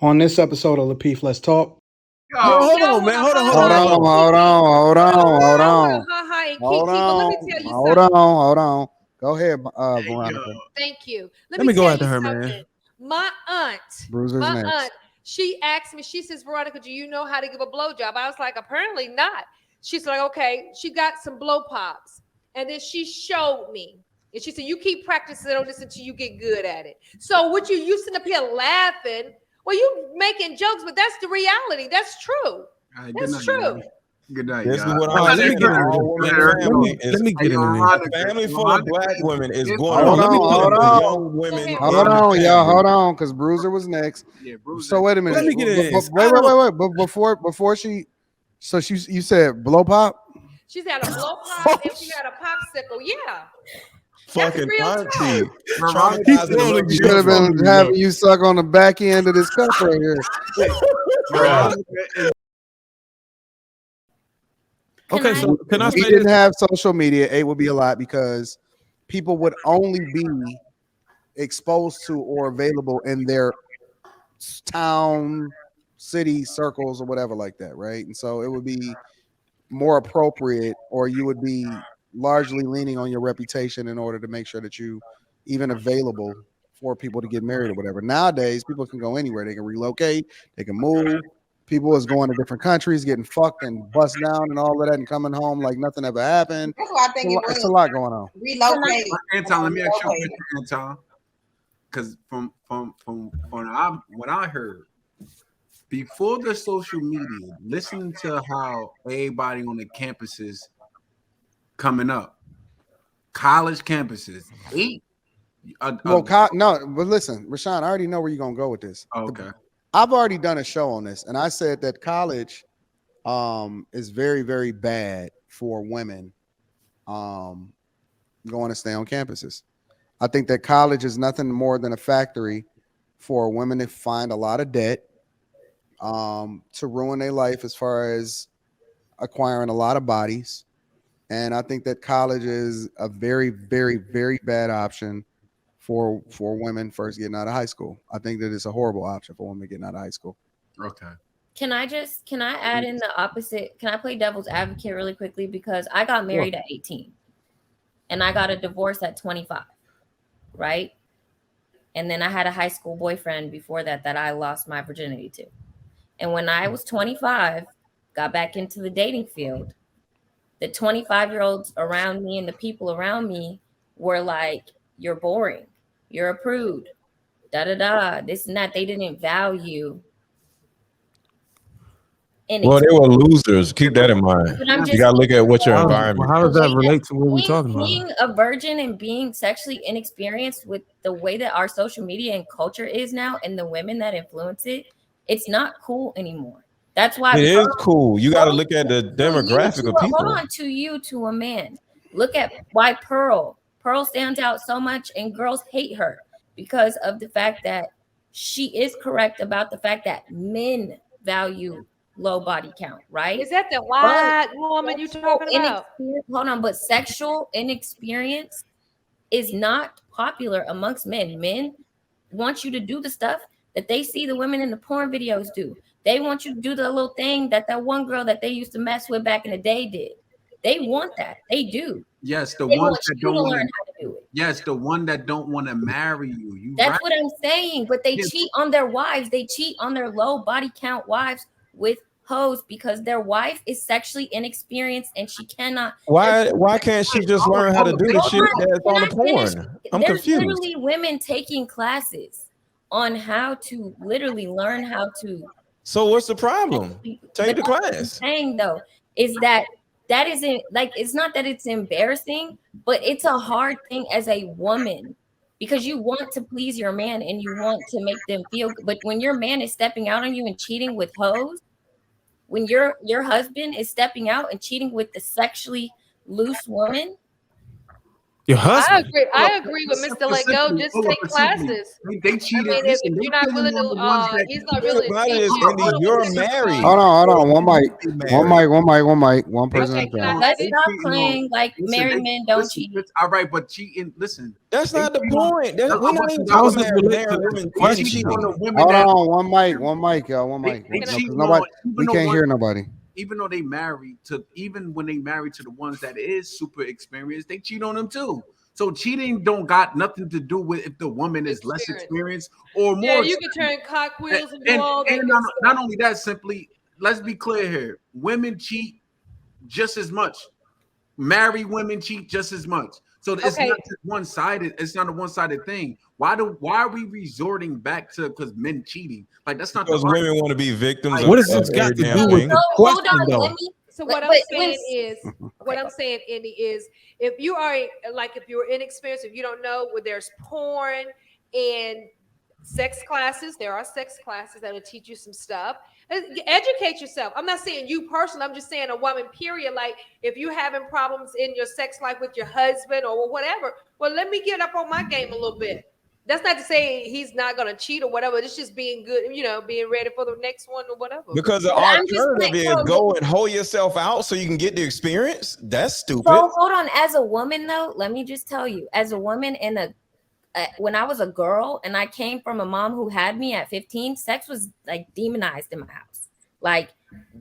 On this episode of Lapeef, Let's Talk. Yo, hold on, man. Hold on. Hold on. Go ahead, Yo. Veronica. Thank you. Let me go tell after you her, something. man. My aunt, Bruiser's next. she asked me, she says, Veronica, do you know how to give a blowjob? I was like, apparently not. She's like, okay. She got some blow pops. And then she showed me. And she said, you keep practicing on this until you get good at it. So what you sitting up here laughing? Well, you making jokes, but that's the reality. That's true. Right, that's true. Man. Good night, This is y'all. what I'm saying. Let me get into a family full of black women is going Hold on, hold on. Young women. Hold on, y'all. Hold on, because Bruiser was next. Yeah, Bruiser. So wait a minute. Let me get in. Wait. But before she, so you said blow pop. She's had a blow pop and she had a popsicle. Yeah. Fucking auntie. You should have been having you suck on the back end of this cup right here. Okay, so can I if he say didn't this? have social media, it would be a lot because people would only be exposed to or available in their town, city circles or whatever like that, right? And so it would be more appropriate, or you would be largely leaning on your reputation in order to make sure that you even available for people to get married or whatever. Nowadays, people can go anywhere. They can relocate, they can move. People is going to different countries, getting fucked and bust down and all of that, and coming home like nothing ever happened. That's why I think it's a lot going on. Relocate. Anton, let me ask you a question, Anton. Because from what I heard, before the social media, listening to how everybody on the campuses coming up, college campuses, no, but listen, Rashawn, I already know where you're gonna go with this. Okay. I've already done a show on this, and I said that college is very, very bad for women going to stay on campuses. I think that college is nothing more than a factory for women to find a lot of debt, to ruin their life as far as acquiring a lot of bodies. And I think that college is a very, very, very bad option for women first getting out of high school. I think that it's a horrible option for women getting out of high school. Okay. Can I add in the opposite? Can I play devil's advocate really quickly? Because I got married at 18 and I got a divorce at 25, right? And then I had a high school boyfriend before that I lost my virginity to. And when I was 25, got back into the dating field, the 25-year-olds around me and the people around me were like, you're boring. You're a prude, this and that. They didn't value. Well, they were losers. Keep that in mind. You got to look at what your environment. How does that relate to what we're talking about? Being a virgin and being sexually inexperienced with the way that our social media and culture is now and the women that influence it, it's not cool anymore. That's why it is cool. You got to look at the demographic of people. Hold on, to a man. Look at why Pearl stands out so much and girls hate her because of the fact that she is correct about the fact that men value low body count, right? Is that the white woman you talking about? Hold on, but sexual inexperience is not popular amongst men. Men want you to do the stuff that they see the women in the porn videos do. They want you to do the little thing that one girl that they used to mess with back in the day did. They want that. They do. Yes, the they ones that don't want learn how to do it. Yes, the one that don't want to marry you. That's right. What I'm saying. But they cheat on their wives. They cheat on their low body count wives with hoes because their wife is sexually inexperienced and she cannot. Why can't she just learn how to do the shit that's on the porn? I'm confused. There's literally women taking classes on how to literally learn how to. So what's the problem? Take the class. What I'm saying though is that isn't like, it's not that it's embarrassing, but it's a hard thing as a woman because you want to please your man and you want to make them feel good. But when your man is stepping out on you and cheating with hoes, when your husband is stepping out and cheating with the sexually loose woman, Your husband. I agree with Mr. Let Go. Just take classes. They cheated. I mean, if you're not willing to, he's not really. But is, Indy, you're married. Hold on. One mic. One person Okay, at a can I time. Let's They stop cheating playing like married men don't cheat. All right, but cheating. Listen, That's not the point. We're not even How is talking this about related married to women. They cheating on the women Hold that on, one mic, y'all. One mic. they No, 'cause cheating nobody, on, we can't hear nobody. even though they married to, even when they married to the ones that is super experienced, they cheat on them too. So cheating don't got nothing to do with if the woman is less experienced or more. Yeah, you can turn cockwheels and do all that. And not only that, simply, let's be clear here. Women cheat just as much. Married women cheat just as much. So it's not just one-sided. It's not a one-sided thing. Why are we resorting back to because men cheating? Like that's not because women want to be victims. What does this got to do with the question, though? So what I'm saying, Indy, is if you are if you're inexperienced, if you don't know where there's porn and sex classes, there are sex classes that will teach you some stuff. Educate yourself. I'm not saying you personally. I'm just saying a woman, period. Like if you're having problems in your sex life with your husband or whatever, well, let me get up on my game a little bit. That's not to say he's not going to cheat or whatever. It's just being good, being ready for the next one or whatever. Because the alternative is go and hold yourself out so you can get the experience. That's stupid. So hold on. As a woman, though, let me just tell you, as a woman when I was a girl and I came from a mom who had me at 15, sex was like demonized in my house. Like,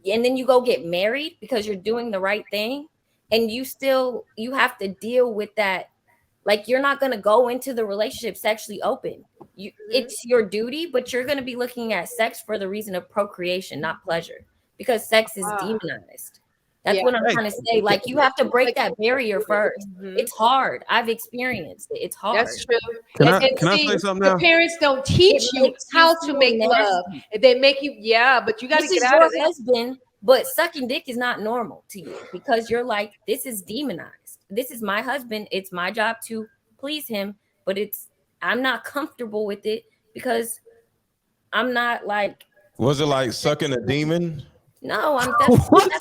and then you go get married because you're doing the right thing. And you have to deal with that. Like, you're not going to go into the relationship sexually open. It's your duty, but you're going to be looking at sex for the reason of procreation, not pleasure, because sex is demonized. That's what I'm trying to say. Like, you have to break that barrier first. It's hard. I've experienced it. It's hard. That's true. Can I say something now? The parents don't teach you how to make love. They make you, but you got to get out of this. Husband, but sucking dick is not normal to you because you're like, this is demonized. This is my husband. It's my job to please him, but I'm not comfortable with it because I'm not like. Was it like sucking a demon? No, that's what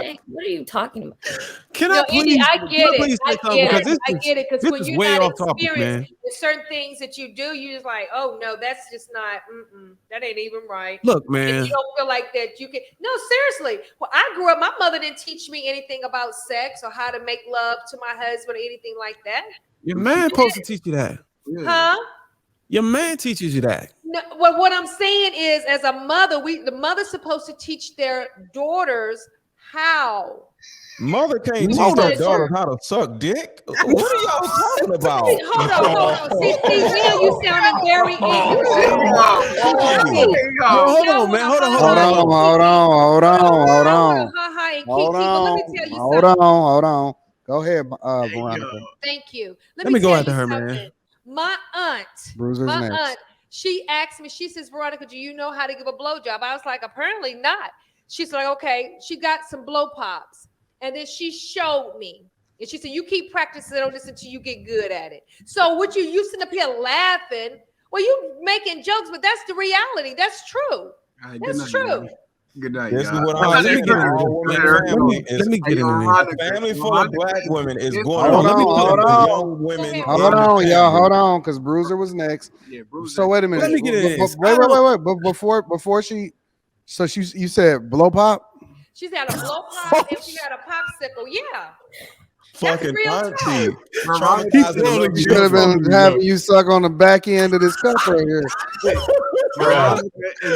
are you talking about? Can I please? I get it. I get it because when you're way not off topic, man. there's certain things that you do, you just like, oh no, that's just not. That ain't even right. Look, man. And you don't feel like that. You can. No, seriously. Well, I grew up. My mother didn't teach me anything about sex or how to make love to my husband or anything like that. Your man supposed to teach you that. Huh? Your man teaches you that. No, well, what I'm saying is, as a mother, the mother's supposed to teach their daughters how. Mother can't teach their daughters how to suck dick. What are y'all talking about? Hold on. See, now you sounding very angry. Hold on, man. Hold on. Hold on. Go ahead, Veronica. Thank you. Let me go after her, man. My aunt, she asked me, she says, Veronica, do you know how to give a blowjob? I was like, apparently not. She's like, okay. She got some blow pops. And then she showed me. And she said, you keep practicing on this until you get good at it. So what you sitting up here laughing, well, you making jokes, but that's the reality. That's true. That's true. Good night. This is what I'm saying. Let me get in A family full of black women is going Hold on. young women. Hold on, y'all. Hold on, because Bruiser was next. Yeah, Bruiser. So wait a minute. Let me get in. Wait. But before she, so you said blow pop? She's had a blow pop and she had a popsicle. Yeah. Fucking auntie. She could have been having you suck on the back end of this cup right here.